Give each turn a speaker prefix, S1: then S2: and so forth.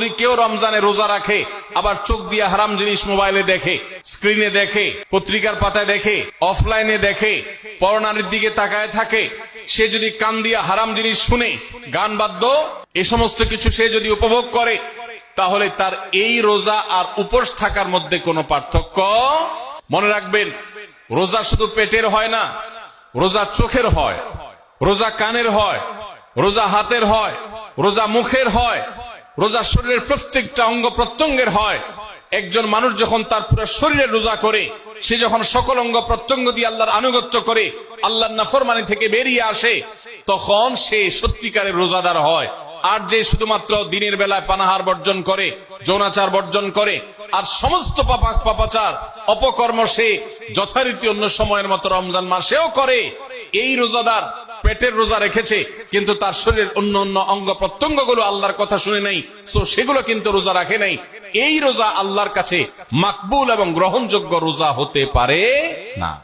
S1: যদি কেউ রমজানে রোজা রাখে আবার চোখ দিয়ে হারাম জিনিস মোবাইলে দেখে, স্ক্রিনে দেখে, পত্রিকার পাতায় দেখে, অফলাইনে দেখে, পরনারীর দিকে তাকায় থাকে, সে যদি কান দিয়ে হারাম জিনিস শুনে, গান বাদ্য এ সমস্ত কিছু সে যদি উপভোগ করে, তাহলে তার এই রোজা আর উপোস থাকার মধ্যে কোনো পার্থক্য। মনে রাখবেন, রোজা শুধু পেটের হয় না, রোজা চোখের হয়, রোজা কানের হয়, রোজা হাতের হয়, রোজা মুখের হয়, রোজা শরীরের প্রত্যেকটা অঙ্গ প্রত্যঙ্গের হয়। একজন মানুষ যখন তার পুরো শরীরের রোজা করে, সে যখন সকল অঙ্গ প্রত্যঙ্গ দিয়ে আল্লাহর আনুগত্য করে, আল্লাহর নাফরমানি থেকে বেরিয়ে আসে, তখন সে সত্যিকারের রোজাদার হয়। আর যে শুধুমাত্র দিনের বেলায় পানাহার বর্জন করে, যৌনাচার বর্জন করে, আর সমস্ত পাপাচার অপকর্ম সে যথারীতি অন্য সময়ের মতো রমজান মাসেও করে, এই রোজাদার পেটের রোজা রেখেছে কিন্তু তার শরীরের অন্য অন্য অঙ্গ প্রত্যঙ্গ গুলো আল্লাহর কথা শুনে নাই, সো সেগুলো কিন্তু রোজা রাখে নাই। এই রোজা আল্লাহর কাছে মাকবুল এবং গ্রহণযোগ্য রোজা হতে পারে না।